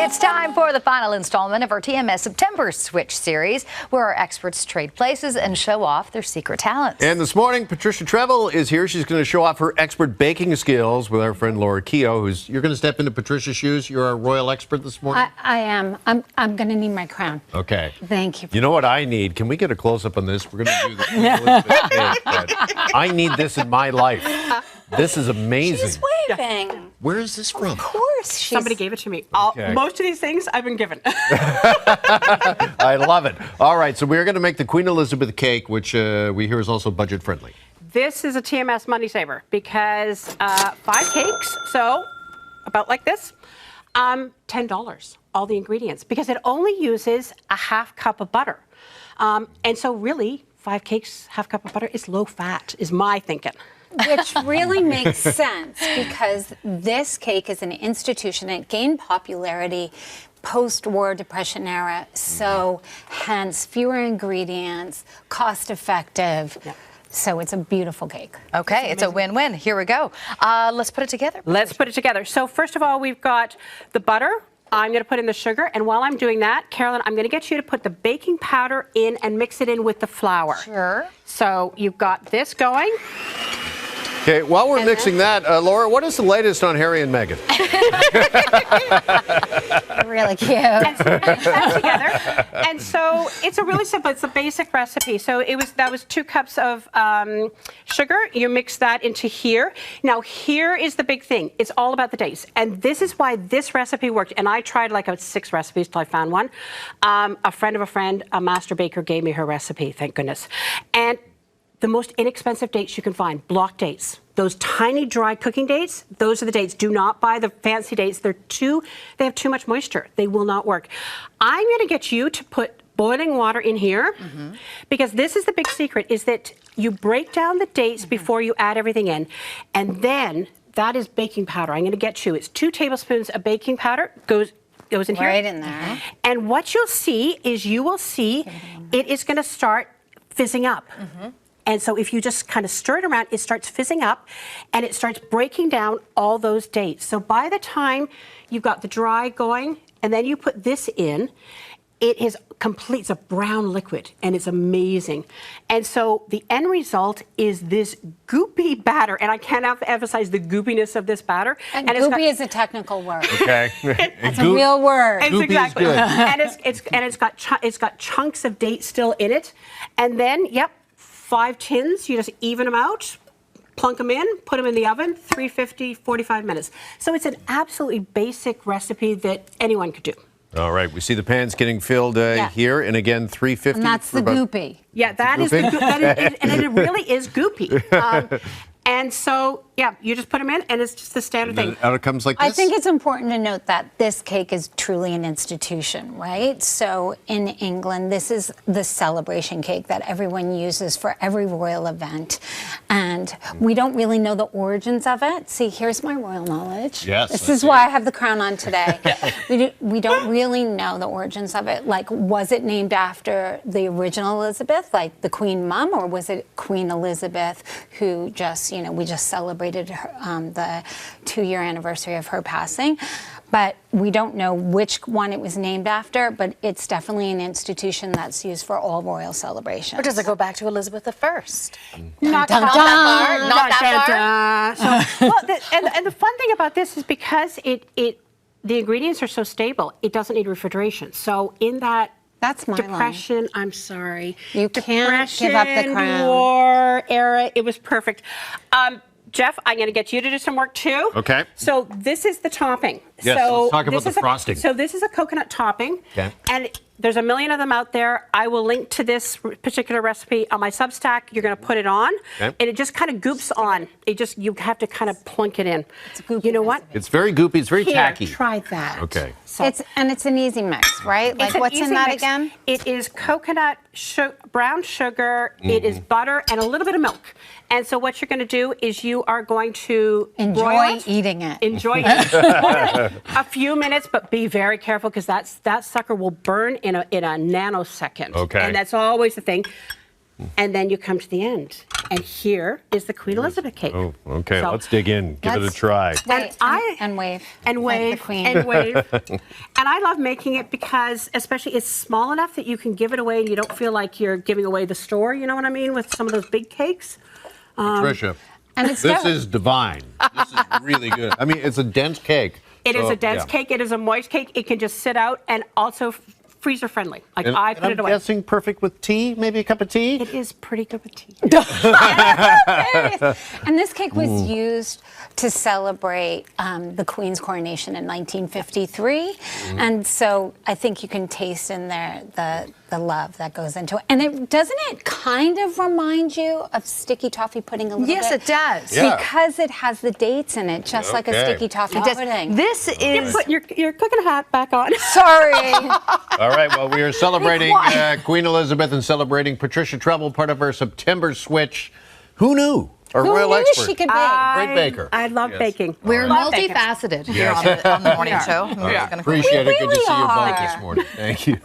It's time for the final installment of our TMS September Switch series, where our experts trade places and show off their secret talents. And this morning, Patricia Treble is here. She's going to show off her expert baking skills with our friend Laura Keogh, you're going to step into Patricia's shoes. You're our royal expert this morning. I am. I'm going to need my crown. Okay. Thank you. You know what I need? Can we get a close-up on this? We're going to do the Queen Elizabeth cake, but I need this in my life. This is amazing. She's waving. Yeah. Where is this from? Of course. Somebody gave it to me. Okay. Most of these things I've been given. I love it. All right, so we're going to make the Queen Elizabeth cake, which we hear is also budget-friendly. This is a TMS money saver because 5 cakes, so about like this, $10, all the ingredients, because it only uses a half cup of butter. And so really, 5 cakes, half cup of butter is low fat, is my thinking. Which really makes sense because this cake is an institution. It gained popularity post-war Depression era, so hence fewer ingredients, cost-effective. Yep. So it's a beautiful cake. Okay, it's a win-win. Here we go. Let's put it together. Let's put it together. So first of all, we've got the butter. I'm going to put in the sugar, and while I'm doing that, Carolyn, I'm going to get you to put the baking powder in and mix it in with the flour. Sure. So you've got this going. Okay, while we're mixing that, Laura, what is the latest on Harry and Meghan? Really cute. And so mix that together. And so it's a really simple, it's a basic recipe. So that was 2 cups of sugar. You mix that into here. Now here is the big thing. It's all about the dates. And this is why this recipe worked. And I tried like 6 recipes till I found one. A friend of a friend, a master baker, gave me her recipe, thank goodness. And the most inexpensive dates you can find, block dates. Those tiny dry cooking dates, those are the dates. Do not buy the fancy dates. They have too much moisture. They will not work. I'm going to get you to put boiling water in here because this is the big secret, is that you break down the dates before you add everything in. And then that is baking powder. I'm going to get you. It's 2 tablespoons of baking powder. Goes in here. Right in there. And what you'll see is it is going to start fizzing up. And so if you just kind of stir it around, it starts fizzing up and it starts breaking down all those dates. So by the time you've got the dry going and then you put this in, it is complete. It's a brown liquid and it's amazing. And so the end result is this goopy batter. And I cannot emphasize the goopiness of this batter. And goopy is a technical word. Okay. It's a real word. It's exactly. And it's got chunks of date still in it. And then, 5 tins, you just even them out, plunk them in, put them in the oven, 350, 45 minutes. So it's an absolutely basic recipe that anyone could do. All right, we see the pans getting filled here, and again, 350. And that's the goopy. Yeah, that is the goopy, and it really is goopy. And so, you just put them in, and it's just the standard thing. Out it comes like this? I think it's important to note that this cake is truly an institution, right? So in England, this is the celebration cake that everyone uses for every royal event. And we don't really know the origins of it. See, here's my royal knowledge. Yes. This is why I have the crown on today. We don't really know the origins of it. Like, was it named after the original Elizabeth, like the Queen Mum, or was it Queen Elizabeth who just, we just celebrated her, the 2-year anniversary of her passing? But we don't know which one it was named after, but it's definitely an institution that's used for all royal celebrations. Or does it go back to Elizabeth I? Not that far. And the fun thing about this is because the ingredients are so stable, it doesn't need refrigeration. So in that That's my depression, line. I'm sorry. You can't give up the crown. War era, it was perfect. Jeff, I'm going to get you to do some work too. Okay. So this is the topping. Yes, so let's talk about the frosting. So this is a coconut topping. Okay. And there's a million of them out there. I will link to this particular recipe on my Substack. You're going to put it on, and it just kind of goops on. You have to kind of plunk it in. It's a goopy You know what? It's very goopy. It's very tacky. Try that. Okay. So It's an easy mix, right? Like, what's in that again? It is coconut, brown sugar, it is butter, and a little bit of milk. And so what you're going to do is you are going to enjoy eating it. Enjoy it. A few minutes, but be very careful because that sucker will burn in a nanosecond. Okay. And that's always the thing. and then you come to the end. And here is the Queen Elizabeth cake. Oh, okay. So- Let's dig in. Give it a try. Wait, I- and wave. And like wave, the queen. and wave. And I love making it because, especially, it's small enough that you can give it away and you don't feel like you're giving away the store, you know what I mean, with some of those big cakes. Patricia, And it's this got- is divine. This is really good. I mean, it's a dense cake. It is So, a dense yeah. cake, it is a moist cake, it can just sit out, and also freezer friendly. Like, And, I and put I'm it away. guessing perfect with tea, maybe a cup of tea? It is pretty good with tea. And this cake was used to celebrate the Queen's coronation in 1953. And so I think you can taste in there the love that goes into it. And doesn't it kind of remind you of sticky toffee pudding a little Yes, bit? it does. Yeah. Because it has the dates in it, just like a Okay. sticky toffee It does. pudding. This is. Put your cooking hat back on. Sorry. All right, well, we are celebrating quiet. Queen Elizabeth and celebrating Patricia Treble, part of our September Switch. Who knew? Our Who royal knew expert. she could bake? Great baker. I love Yes. baking. We're Love baking. multifaceted here on the morning show. I'm just gonna- Appreciate it. Good to really see you both are. this morning. Thank you.